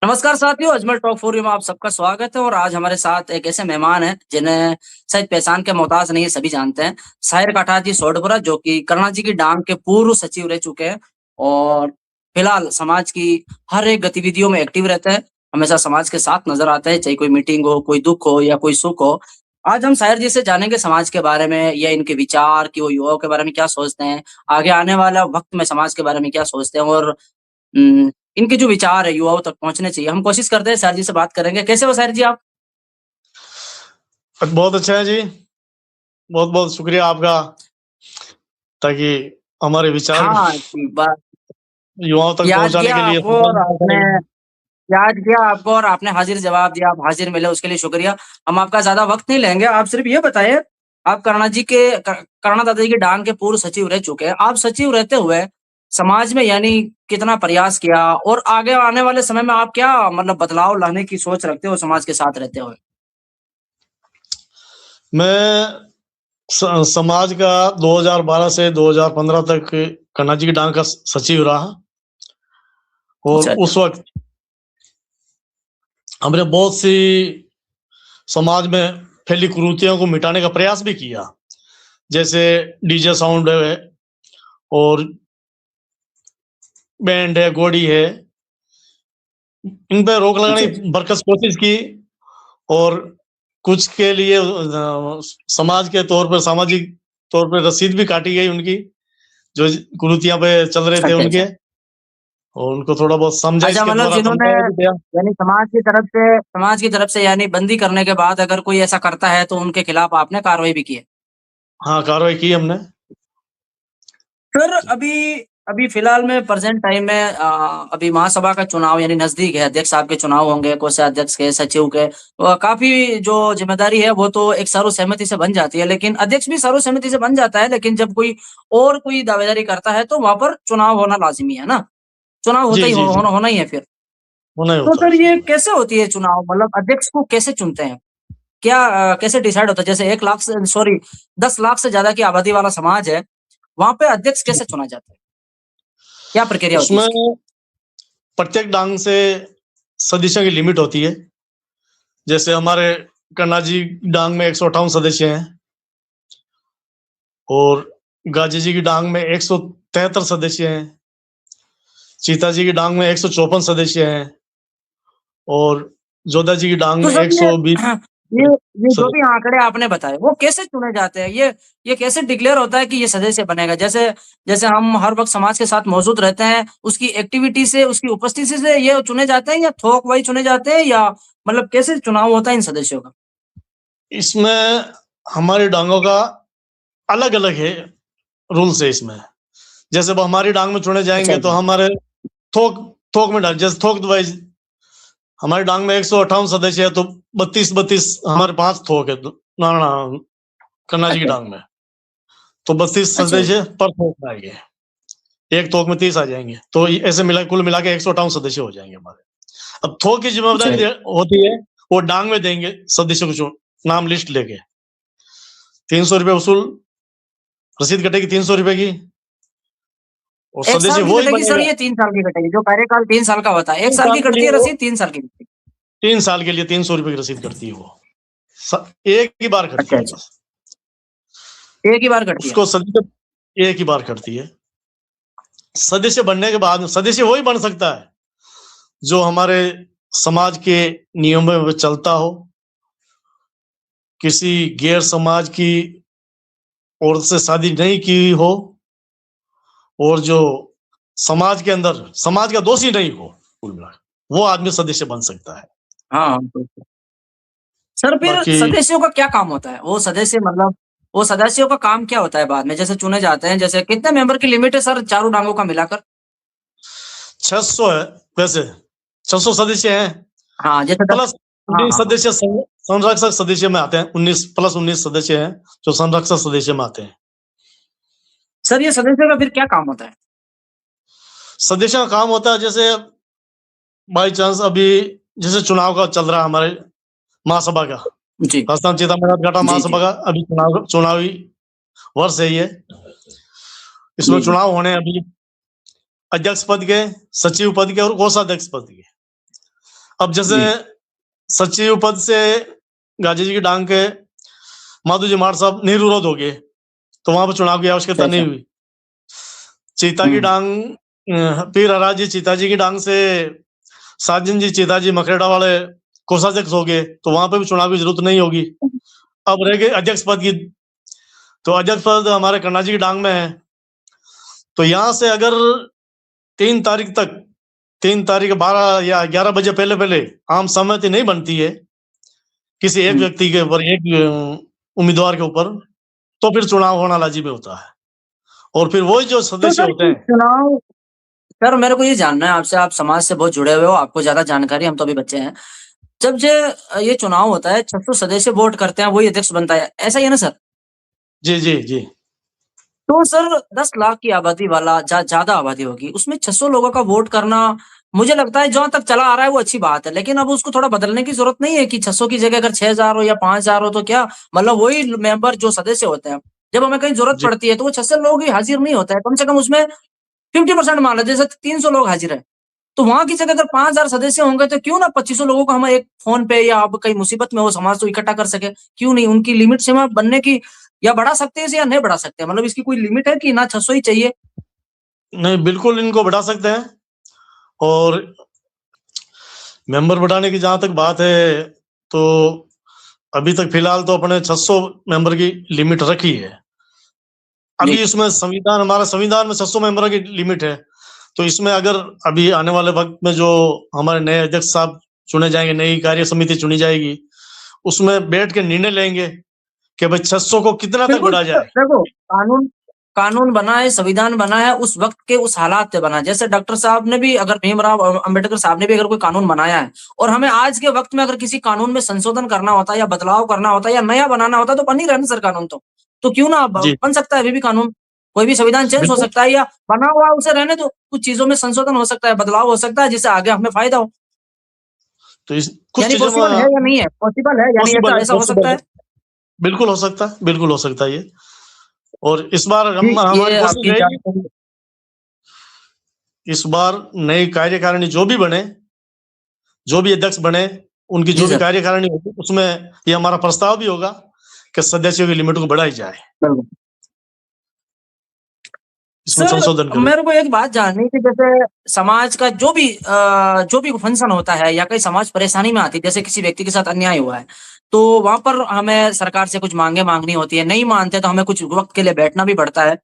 नमस्कार साथियों, Ajmer talk forum में आप सबका स्वागत है और आज हमारे साथ एक ऐसे मेहमान हैं जिन्हें शायद पहचान के मोहताज नहीं है, सभी जानते हैं। साहिर काठा जी सोडपुरा जो कि करुणा जी की डांग के पूर्व सचिव रह चुके हैं और फिलहाल समाज की हर एक गतिविधियों में एक्टिव रहते हैं। हमेशा समाज के साथ नज़र आते हैं, चाहे कोई मीटिंग हो, कोई दुःख हो या कोई सुख हो। आज हम साहिर जी से जानेंगे समाज के बारे में या इनके विचार कि वो युवाओं के बारे में क्या सोचते हैं, आगे आने वाला वक़्त में समाज के बारे में क्या सोचते हैं और इनके जो विचार है युवाओं तक पहुँचने चाहिए। हम कोशिश करते हैं साहिर जी से बात करेंगे। कैसे हो साहिर जी आप? बहुत अच्छा है जी। बहुत-बहुत शुक्रिया आपका, ताकि हमारे विचार हाँ, जी, बस युवाओं तक याद पहुँचाने किया के लिए आपको और आपने याद किया आपको और आपने हाज़िर जवाब दिया, आप हाज़िर मिले उसके लिए शुक्रिया। हम आपका ज़्यादा वक़्त नहीं लेंगे, आप सिर्फ़ ये बताइए, आप करुणा जी के करुणा दादा जी की डांग के पूर्व सचिव रह चुके हैं। आप सचिव रहते हुए समाज में यानी कितना प्रयास किया और आगे आने वाले समय में आप क्या मतलब बदलाव लाने की सोच रखते हो समाज के साथ रहते हुए? मैं समाज का 2012 से 2015 तक कन्ना जी की डांग का सचिव रहा और अच्छा, अच्छा। उस वक़्त हमने बहुत सी समाज में फैली कुरीतियों को मिटाने का प्रयास भी किया। जैसे डीजे साउंड है और बैंड है, घोड़ी है। इन पे रोक लगाने अच्छा, अच्छा। की बरकस कोशिश की और कुछ के लिए समाज के तौर पर सामाजिक तौर पे रसीद भी काटी गई उनकी, जो कुरीतियाँ पे चल रहे थे अच्छा, उनके अच्छा। और उनको थोड़ा बहुत समझा अच्छा इसके मतलब द्वारा जिन्होंने समझाया भी गया। यानी समाज की तरफ से यानी बंदी करने के बाद अगर कोई ऐसा करता है तो उनके खिलाफ आपने कार्रवाई भी की है। हाँ, कार्रवाई की हमने। फिर अभी अभी फिलहाल में प्रेज़ेंट टाइम में अभी महासभा का चुनाव यानी नज़दीक है, अध्यक्ष साहब के चुनाव होंगे, कोषाध्यक्ष के, सचिव के। काफ़ी जो ज़िम्मेदारी है वो तो एक सर्वसहमति से बन जाती है, लेकिन अध्यक्ष भी सर्वसहमति से बन जाता है, लेकिन जब कोई दावेदारी करता है तो वहाँ पर चुनाव होना लाज़मी है ना? चुनाव होता जी, ही जी, जी। होना ही है फिर। होना ही तो होता है फिर उसमें। ये कैसे होती है चुनाव? मतलब अध्यक्ष को कैसे चुनते हैं? कैसे डिसाइड होता है? जैसे 1 लाख से सॉरी 10 लाख से ज़्यादा की आबादी वाला समाज है, वहाँ पे अध्यक्ष कैसे चुना जाता है? क्या प्रक्रिया होती है उसमें इसकी? प्रत्येक डांग से सदस्यों की लिमिट होती है। जैसे हमारे कन्ना जी डांग में 158 सदस्य हैं और गाजी जी की डांग में 173 सदस्य हैं। चीता जी की डांग में 154 सदस्य हैं और जोधा जी की डांग तो में सर ये 120 ये ये जो भी सदस्य। आंकड़े आपने बताए, वो कैसे चुने जाते हैं? ये कैसे डिक्लेयर होता है कि ये सदस्य बनेगा? जैसे जैसे हम हर वक़्त समाज के साथ मौजूद रहते हैं, उसकी एक्टिविटी से, उसकी उपस्थिति से ये चुने जाते हैं या थोक वाइज़ चुने जाते हैं या मतलब कैसे चुनाव होता है इन सदस्यों का? इसमें हमारी डांगों का अलग-अलग है रूल्स है इसमें। जैसे अब हमारी डांग में चुने अच्छा, जाएँगे तो अच्छा। हमारे थोक थोक में डाल जैसे थोक वाइज़ हमारी डांग में 158 सदस्य है तो 32-32 हमारे 5 थोक है। ना, ना, कन्ना जी की अच्छा, डांग में। तो 32 अच्छा, सदस्य पर थोक आएँगे। एक थोक में 30 आ जाएँगे। तो ऐसे कुल मिला के 158 सदस्य हो जाएँगे हमारे। अब थोक की अच्छा। ज़िम्मेदारी होती है, वो डांग में देंगे सदस्यों को चुन नाम लिस्ट लेके। ₹300 वसूल रसीद कटेगी ₹300 की और 1 सदस्य साल की वो ही कटेगी सर बनेगा। ये 3 साल की कटेगी? जो कार्यकाल 3 साल का होता है, 1 3 साल साल की के कटती लिए है वो रसीद, 3 साल की कटती है। 3 साल के लिए ₹300 की रसीद कटती है वो। एक ही बार अच्छा, कटती है अच्छा। बस। एक ही बार कटती है। उसको सदस्य एक ही बार कटती है। सदस्य बनने के बाद सदस्य वही बन सकता है, जो हमारे समाज के नियमों में चलता हो, किसी गैर समाज की औरत से शादी नहीं की हो और जो समाज के अंदर समाज का दोषी नहीं हो, कुल मिला के, वो आदमी सदस्य बन सकता है। हाँ, हाँ, बिल्कुल। सर फिर बाकी सदस्यों का क्या काम होता है? वो सदस्यों का काम क्या होता है बाद में? जैसे चुने जाते हैं, जैसे कितने मेंबर की लिमिट है सर चारों टांगों का मिलाकर? 600 है वैसे, 600 सदस्य हैं, हाँ, जैसे 10 प्लस हाँ, 19 हाँ, हाँ। सदस्य संरक्षक सदस्य में आते हैं। 19 प्लस 19 सदस्य हैं, जो संरक्षक सदस्य में आते हैं। सर ये सदस्यों का फिर क्या काम होता है? सदस्य का काम होता है जैसे बाई चांस अभी जैसे चुनाव का चल रहा है हमारे महासभा का, जी। राजस्थान चेतामृत घाटा जी, महासभा जी। का अभी चुनावी वर्ष है ये। इसमें जी, जी। चुनाव होने हैं अभी अध्यक्ष पद के, सचिव पद के और कोषाध्यक्ष पद के। अब जैसे जी सचिव पद से गाजी जी की डांग के माधु जी मार साहब निर्विरोध हो गए, तो वहां पर चुनाव की आवश्यकता नहीं अच्छा हुई। चीता की हम्म डांग पीर हराज जी चीता जी की डांग से साजन जी चीता जी मखरेड़ा वाले कोषाध्यक्ष हो गए, तो वहां पर भी चुनाव की जरूरत नहीं होगी। अब रह गई अध्यक्ष पद की, तो अध्यक्ष पद हमारे कन्ना जी की डांग में है। तो यहाँ से अगर 3 तारीख तक 3 तारीख 12 या 11 बजे पहले पहले आम सहमति नहीं बनती है किसी एक हम्म। व्यक्ति के ऊपर, एक उम्मीदवार के ऊपर, तो फिर चुनाव होना लाजिमी होता है। और फिर वही जो तो सदस्य सर होते ये हैं। चुनाव, सर मेरे को ये जानना है आपसे, आप समाज से बहुत जुड़े हुए हो, आपको ज्यादा जानकारी, हम तो अभी बच्चे हैं। जब ये चुनाव होता है 600 सदस्य वोट करते हैं, वही अध्यक्ष बनता है, ऐसा ही है ना सर? जी जी जी। तो सर 10 लाख की आबादी वाला ज्यादा आबादी होगी, उसमें 600 लोगों का वोट करना, मुझे लगता है जहां तक चला आ रहा है वो अच्छी बात है, लेकिन अब उसको थोड़ा बदलने की जरूरत नहीं है कि 600 की जगह अगर 6000 हो या 5000 हो तो क्या, मतलब वही मेंबर जो सदस्य होते हैं, जब हमें कहीं जरूरत जी पड़ती है तो वो 600 लोग ही हाजिर नहीं होता है, कम से कम उसमें 50% मान लो, जैसे 300 लोग हाजिर है, तो वहां की जगह अगर 5000 सदस्य होंगे तो क्यों ना 2500 लोगों को हम एक फोन पे या अब कहीं मुसीबत में हो समाज तो इकट्ठा कर सके, क्यों नहीं? उनकी लिमिट सीमा बनने की, या बढ़ा सकते हैं इसे या नहीं बढ़ा सकते, मतलब इसकी कोई लिमिट है कि ना 600 ही चाहिए? नहीं, बिल्कुल इनको बढ़ा सकते हैं। और मेंबर बढ़ाने की जहां तक बात है, तो अभी तक फिलहाल तो अपने 600 मेंबर की लिमिट रखी है। जी अभी इसमें संविधान, हमारा संविधान में 600 मेंबर की लिमिट है। तो इसमें अगर अभी आने वाले वक्त में जो हमारे नए अध्यक्ष साहब चुने जाएंगे, नई कार्य समिति चुनी जाएगी, उसमें बैठ के निर्णय लेंगे कि भाई 600 को कितना तक बिल्कुल बढ़ा सर, जाए। देखो कानून कानून बना है, संविधान बना है, उस वक्त के उस हालात पे बना है। जैसे डॉक्टर साहब ने भी, अगर भीमराव अंबेडकर साहब ने भी अगर कोई कानून बनाया है, और हमें आज के वक्त में अगर किसी कानून में संशोधन करना होता है या बदलाव करना होता है या नया बनाना होता है तो बन ही रहा है ना सर कानून। तो क्यों ना जी बन सकता है अभी भी कानून, कोई भी संविधान चेंज हो बिल्कुल। सकता है, या बना हुआ उसे रहने दो, कुछ चीजों में संशोधन हो सकता है, बदलाव हो सकता है, जिससे आगे हमें फायदा हो। तो इस कुछ यानी चीजों पॉसिबल है में या नहीं है? पॉसिबल है, यानी पॉसिबल ऐसा है, ऐसा हो सकता पॉसिबल है। है? बिल्कुल हो सकता है, बिल्कुल हो सकता है ये। और इस बार जी, हम हमारी ये कोशिश आपकी रहेगी, जानकारी। इस बार नई कार्यकारिणी जो भी बने, जो भी अध्यक्ष बने, उनकी जी जो भी सर, कार्यकारिणी होगी उसमें ये हमारा प्रस्ताव भी होगा कि सदस्यों की लिमिट को बढ़ाई जाए, बिल्कुल। इसमें संशोधन सर करें। मेरे को एक बात जाननी थी, जैसे समाज का जो भी फंक्शन होता है या कहीं समाज परेशानी में आती है, जैसे किसी व्यक्ति के साथ अन्याय हुआ है, तो वहां पर हमें सरकार से कुछ मांगे मांगनी होती है, नहीं मानते तो हमें कुछ वक्त के लिए बैठना भी पड़ता है।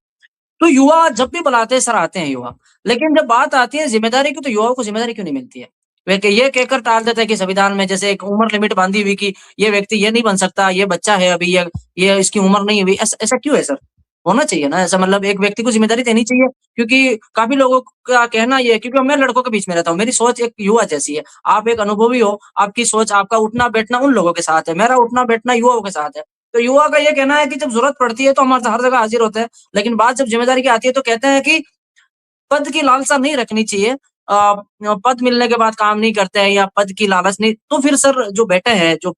तो युवा जब भी बुलाते हैं सर, आते हैं युवा, लेकिन जब बात आती है जिम्मेदारी की, तो युवाओं को जिम्मेदारी क्यों नहीं मिलती है? वे ये कहकर टाल देते हैं कि संविधान में जैसे एक उम्र लिमिट बांधी हुई कि ये व्यक्ति ये नहीं बन सकता, ये बच्चा है अभी, ये इसकी उम्र नहीं हुई, ऐसा क्यों है सर? होना चाहिए ना ऐसा, मतलब एक व्यक्ति को जिम्मेदारी देनी चाहिए, क्योंकि काफी लोगों का कहना ये है, क्योंकि मैं लड़कों के बीच में रहता हूँ, मेरी सोच एक युवा जैसी है, आप एक अनुभवी हो, आपकी सोच, आपका उठना बैठना उन लोगों के साथ है, मेरा उठना बैठना युवाओं के साथ है। तो युवा का ये कहना है कि जब जरूरत पड़ती है तो हम हर जगह हाजिर होते हैं, लेकिन बात जब जिम्मेदारी की आती है तो कहते हैं कि पद की लालसा नहीं रखनी चाहिए। पद मिलने के बाद काम नहीं करते हैं या पद की लालच नहीं, तो फिर सर जो बैठे हैं, जो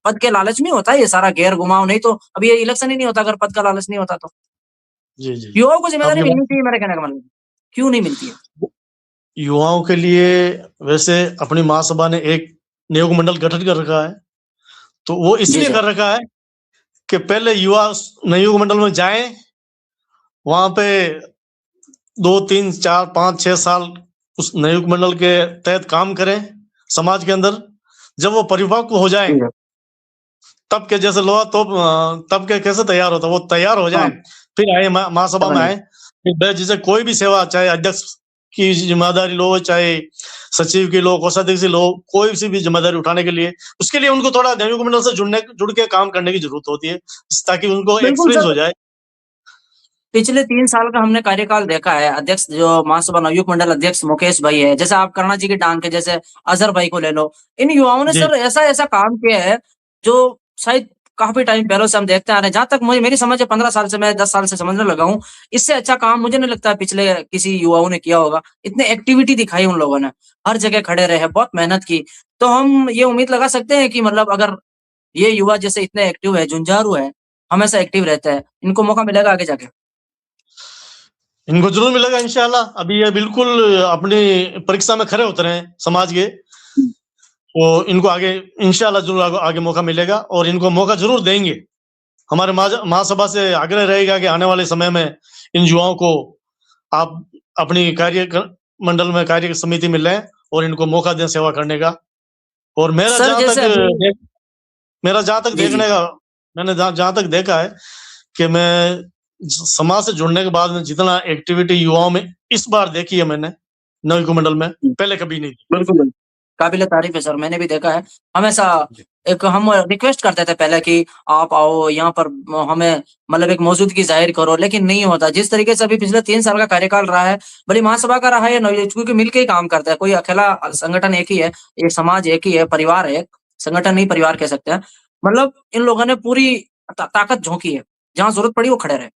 पद के लालच में होता है ये सारा घेर घुमाव, नहीं तो अभी ये इलेक्शन ही नहीं होता अगर पद का लालच नहीं होता तो। जी जी जी। युवाओं को जिम्मेदारी आपकी मिलनी बात, चाहिए, मेरे कहने का मतलब। क्यों नहीं मिलती है? युवाओं के लिए वैसे अपनी महासभा ने एक नियोग मंडल गठन कर रखा है, तो वो जी इसलिए सर। कर रखा है कि पहले युवा नियोग मंडल में जाएं, वहां पे 2 3 4 5 6 साल उस नियोग मंडल के तहत काम करें समाज के अंदर। जब वो परिपक्व हो जाए, जी सर। तब के जैसे लोहा तो तब के कैसे तैयार होता, वो तैयार हो जाए, हाँ, फिर आए महासभा में समझ गए। आए, फिर बेझिझक कोई भी सेवा, चाहे अध्यक्ष की जिम्मेदारी लो, चाहे सचिव की लो, कोषाध्यक्ष की लो, कोई सी भी जिम्मेदारी उठाने के लिए, उसके लिए उनको थोड़ा नियोग मंडल से जुड़ के काम करने की जरूरत होती है, ताकि उनको बिल्कुल एक्सपीरियंस हो सर, जाए। पिछले 3 साल का हमने कार्यकाल देखा है, अध्यक्ष जो महासभा नवयुग मंडल अध्यक्ष मुकेश भाई है, जैसे आप करुणा जी की टांग के जैसे अजहर भाई को ले लो, इन युवाओं ने जी सर ऐसा-ऐसा काम किया है, जो शायद काफ़ी टाइम पहले से हम देखते आ रहे हैं। जहाँ तक मुझे मेरी समझ है 15 साल से, मैं 10 साल से समझने लगा हूँ, इससे अच्छा काम मुझे नहीं लगता पिछले किसी युवाओं ने किया होगा। इतने एक्टिविटी दिखाई उन लोगों ने, हर जगह खड़े रहे, बहुत मेहनत की। तो हम ये उम्मीद लगा सकते हैं कि मतलब अगर ये युवा जैसे इतने एक्टिव है, जुझारू है, हमेशा एक्टिव रहते हैं, इनको मौका मिलेगा आगे जाके? इनको जरूर मिलेगा इंशाल्लाह। अभी ये बिल्कुल अपनी परीक्षा में खरे उतरे हैं समाज के, वो इनको आगे इंशाल्लाह जरूर आगे मौका मिलेगा और इनको मौका जरूर देंगे। हमारे महासभा से आग्रह रहेगा कि आने वाले समय में इन युवाओं को आप अपनी मंडल में कार्य समिति में लें और इनको मौका दें सेवा करने का। और सर जैसे अभी मेरा जहां तक जी जी देखने का मैंने जहां तक देखा है कि मैं समाज से जुड़ने के बाद में जितना एक्टिविटी युवाओं में इस बार देखी है मैंने नवी कुमंडल में, पहले कभी नहीं। बिल्कुल काबिल तारीफ है सर, मैंने भी देखा है। हमेशा एक हम रिक्वेस्ट करते थे पहले कि आप आओ यहाँ पर, हमें मतलब एक मौजूदगी जाहिर करो, लेकिन नहीं होता। जिस तरीके से अभी पिछले 3 साल का कार्यकाल रहा है, भले महासभा का रहा है या नवयुवक, क्योंकि मिलके ही काम करता है, कोई अकेला संगठन एक ही है, ये समाज एक ही है, परिवार है, संगठन नहीं परिवार कह सकते हैं। मतलब इन लोगों ने पूरी ताकत झोंकी है, जहाँ जरूरत पड़ी वो खड़े रहे।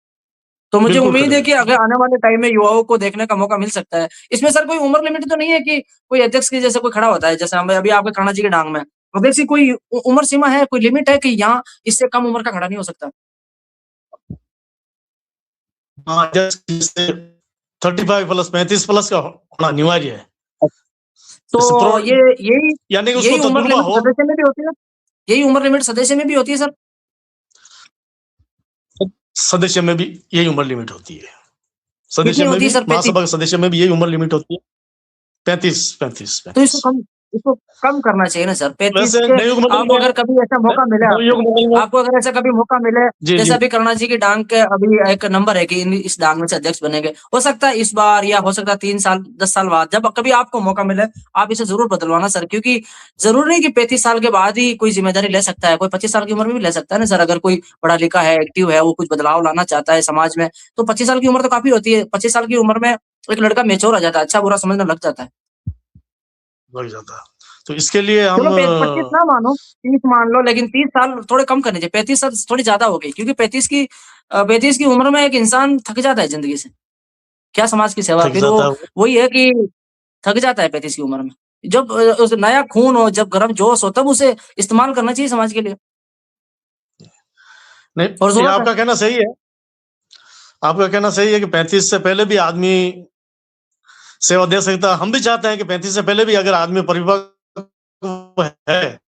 तो मुझे बिल्कुल उम्मीद है करें। कि अगर आने वाले टाइम में युवाओं को देखने का मौका मिल सकता है। इसमें सर कोई उम्र लिमिट तो नहीं है कि कोई अध्यक्ष के जैसे कोई खड़ा होता है, जैसे हम अभी आपके कान्हा जी की डांग में, अध्यक्ष की कोई उम्र सीमा है, कोई लिमिट है कि यहाँ इससे कम उम्र का खड़ा नहीं हो सकता? हाँ, जैसे 35 प्लस 35 प्लस का होना अनिवार्य है। तो ये यही यानी कि उसको यही उम्र तजुर्बा लिमिट हो। सदस्य में भी होती है? यही उम्र लिमिट सदस्य में भी होती है सर? सदस्य में भी यही उम्र लिमिट होती है। कितनी सदस्य में होती है भी, सर? 35? महासभा के सदस्य में भी यही उम्र लिमिट होती है। 35। तो इसको कम करना चाहिए ना सर, 35 वैसे के। नवयुग मंडल आपको में अगर कभी ऐसा मौका मिले, नवयुग मंडल में आपको अगर ऐसा कभी मौका मिले, जी जैसे जी अभी करुणा जी की डांग के अभी एक नंबर है कि इस डांग में से अध्यक्ष बनेंगे, हो सकता है इस बार या हो सकता है 3 साल 10 साल बाद, जब कभी आपको मौका मिले आप इसे जरूर बदलवाना सर, क्योंकि जरूरी नहीं कि 35 साल के बाद ही कोई जिम्मेदारी ले सकता है, कोई 25 साल की उम्र में भी ले सकता है ना सर। अगर कोई पढ़ा लिखा है, एक्टिव है, वो कुछ बदलाव लाना चाहता है समाज में, तो 25 साल की उम्र तो काफी होती है। 25 साल की उम्र में एक लड़का मेच्योर हो जाता है, अच्छा बुरा समझने लग जाता है। लग जाता है। तो इसके लिए हम चलो 25 ना मानो, 30 मान लो, लेकिन 30 साल थोड़े कम करने चाहिए। 35 साल थोड़ी ज्यादा हो गई, क्योंकि 35 की उम्र में एक इंसान थक जाता है जिंदगी से। क्या समाज की सेवा? थक फिर वो जाता है वो। वही है कि थक जाता है 35 की उम्र में। जब उस नया खून हो, जब गर्म जोश हो, तब उसे इस्तेमाल करना चाहिए समाज के लिए, नहीं, और ये जरूरत है। आपका कहना सही है। आपका कहना सही है कि 35 से पहले भी आदमी सेवा दे सकता है। हम भी चाहते हैं कि 35 से पहले भी अगर आदमी परिपक्व है,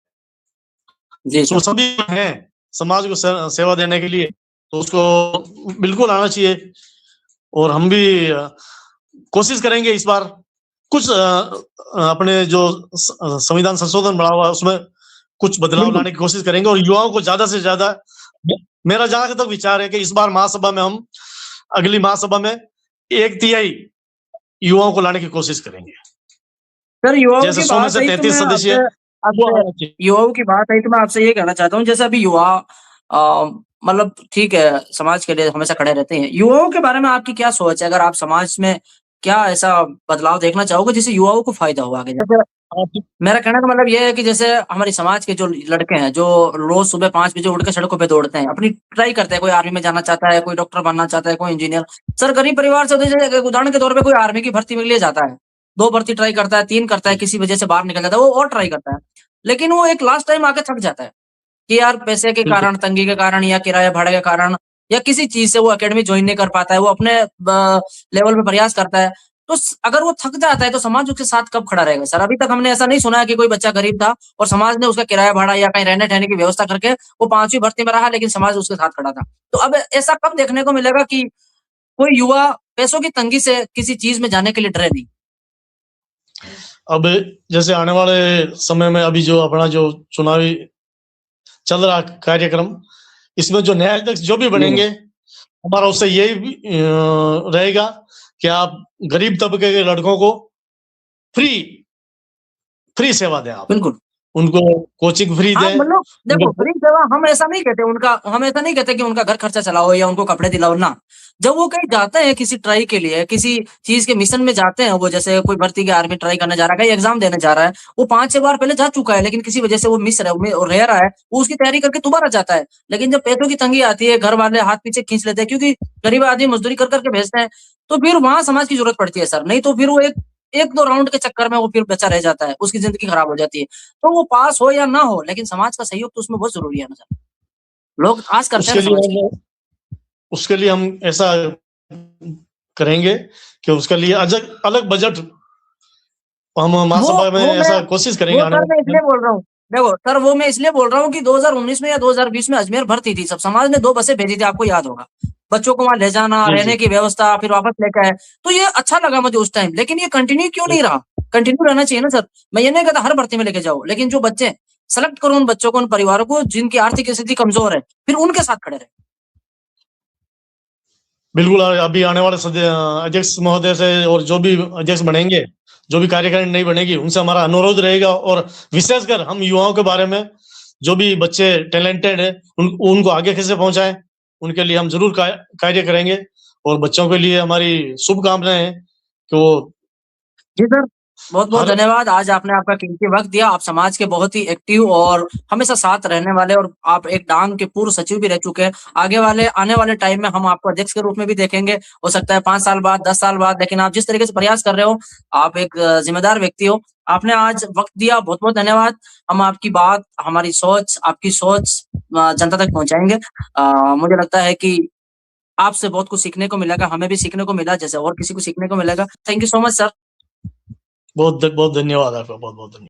जी तो सर। सभी हैं समाज को सेवा देने के लिए, तो उसको बिल्कुल आना चाहिए। और हम भी कोशिश करेंगे इस बार कुछ अपने जो संविधान संशोधन बढ़ा हुआ है उसमें कुछ बदलाव बिल्कुल लाने की कोशिश करेंगे और युवाओं को ज्यादा से ज्यादा, मेरा जहां तक विचार है कि इस बार महासभा में हम अगली महासभा में 1/3 युवाओं को लाने की कोशिश करेंगे। सर, युवाओं जैसे की 100 में बात से आई तो 33 मैं सदस्य आपसे वो आपसे आना चाहिए। युवाओं की बात आई तो मैं आपसे ये कहना चाहता हूँ, जैसे अभी युवा मतलब ठीक है, समाज के लिए हमेशा खड़े रहते हैं। युवाओं के बारे में आपकी क्या सोच है? अगर आप समाज में क्या ऐसा बदलाव देखना चाहोगे जिससे युवाओं को फायदा हो आगे जाके? मेरा कहने का मतलब ये है कि जैसे हमारे समाज के जो लड़के हैं, जो रोज सुबह 5 बजे उठ के सड़कों पे दौड़ते हैं, अपनी ट्राई करते हैं, कोई आर्मी में जाना चाहता है, कोई डॉक्टर बनना चाहता है, कोई इंजीनियर। सर, गरीब परिवार से होते हैं, जैसे उदाहरण के तौर पे कोई आर्मी की भर्ती के लिए जाता है, 2 भर्ती ट्राई करता है, 3 करता है, किसी वजह से बाहर निकल जाता है, वो और ट्राई करता है। लेकिन वो एक लास्ट टाइम आके थक जाता है कि यार पैसे के बिल्कुल। कारण, तंगी के कारण या किराया भाड़े के कारण या किसी चीज़ से वो अकेडमी जॉइन नहीं कर पाता है, वो अपने लेवल पे प्रयास करता है। तो अगर वो थक जाता है तो समाज उसके साथ कब खड़ा रहेगा सर? अभी तक हमने ऐसा नहीं सुना है कि कोई बच्चा गरीब था और समाज ने उसका किराया भाड़ा या कहीं रहने-ठहरने की व्यवस्था करके वो 5वीं भर्ती में रहा, लेकिन समाज उसके साथ खड़ा था। तो अब ऐसा कब देखने को मिलेगा कि कोई युवा पैसों की तंगी से किसी चीज़ में जाने के लिए डरे नहीं? अब जैसे आने वाले समय में अभी जो अपना जो चुनावी चल रहा कार्यक्रम, इसमें जो नए अध्यक्ष जो भी जी, बनेंगे, हमारा उससे यही रहेगा कि आप गरीब तबके के लड़कों को फ्री फ्री सेवा दें आप। बिल्कुल। उनको कोचिंग फ्री हाँ, दें। मतलब देखो, उनको फ्री सेवा हम ऐसा नहीं कहते कि उनका घर खर्चा चलाओ या उनको कपड़े दिलाओ ना। जब वो कहीं जाते हैं किसी ट्राई के लिए, किसी चीज़ के मिशन में जाते हैं, वो जैसे कोई भर्ती की आर्मी ट्राई करने जा रहा है, कहीं एग्ज़ाम देने जा रहा है, वो 5-6 बार पहले जा चुका है, लेकिन किसी वजह से वो मिस रहा रह रहा है, वो उसकी तैयारी करके दोबारा जाता है। लेकिन जब पैसों की तंगी आती है, घर वाले हाथ पीछे खींच लेते हैं, क्योंकि गरीब आदमी मज़दूरी कर के भेजते हैं, तो फिर वहाँ समाज की ज़रूरत पड़ती है सर। नहीं तो फिर वो 1-2 राउंड के चक्कर में वो फिर बचा रह जाता है, उसकी ज़िंदगी खराब हो जाती है। तो वो पास हो या ना हो, लेकिन समाज का सहयोग तो उसमें बहुत ज़रूरी है ना सर। लोग आस करते हैं उसके ना लिए समाज की। हम उसके लिए हम ऐसा करेंगे कि उसके लिए अलग अलग बजट हम महासभा में वो मैं ऐसा कोशिश करेंगे वो आने सर मैं वाले इसलिए बोल रहा हूँ, देखो सर वो मैं इसलिए बोल रहा हूँ कि 2019 में या 2020 में अजमेर भर्ती थी, सब समाज ने 2 बसें भेजी थी, आपको याद होगा। बच्चों को वहां ले जाना, जी जी रहने की व्यवस्था, फिर वापस लेके आए। तो ये अच्छा लगा मुझे उस टाइम, लेकिन ये कंटिन्यू क्यों नहीं रहा? कंटिन्यू रहना चाहिए ना सर। मैं ये नहीं कहता हर भर्ती में लेके जाओ, लेकिन जो बच्चे सेलेक्ट करो उन बच्चों को, उन परिवारों को जिनकी आर्थिक स्थिति कमजोर है, फिर उनके साथ खड़े रहे। बिल्कुल। अभी आने वाले अध्यक्ष महोदय से और जो भी अध्यक्ष बनेंगे, जो भी कार्यकारिणी नहीं बनेगी, उनसे हमारा अनुरोध रहेगा, और विशेषकर हम युवाओं के बारे में, जो भी बच्चे टैलेंटेड है उनको आगे कैसे पहुंचाएं, उनके लिए हम जरूर कार्य करेंगे। और बच्चों के लिए हमारी शुभकामनाएं हैं कि वो जी सर, बहुत-बहुत हर धन्यवाद। आज आपने आपका कीमती वक़्त दिया। आप समाज के बहुत ही एक्टिव और हमेशा साथ रहने वाले, और आप एक डांग के पूर्व सचिव भी रह चुके हैं। आने वाले टाइम में हम आपको अध्यक्ष के रूप में भी देखेंगे। हो सकता है 5 साल बाद, 10 साल बाद, लेकिन आप जिस तरीके से प्रयास कर रहे हो, आप एक ज़िम्मेदार व्यक्ति हो। आपने आज वक़्त दिया, बहुत-बहुत धन्यवाद। हम आपकी बात, हमारी सोच, आपकी सोच जनता तक पहुँचाएँगे। मुझे लगता है कि आपसे बहुत कुछ सीखने को मिलेगा, हमें भी सीखने को मिला, जैसे और किसी को सीखने को मिलेगा। Thank you so much sir. बहुत बहुत धन्यवाद आपका, बहुत बहुत धन्यवाद।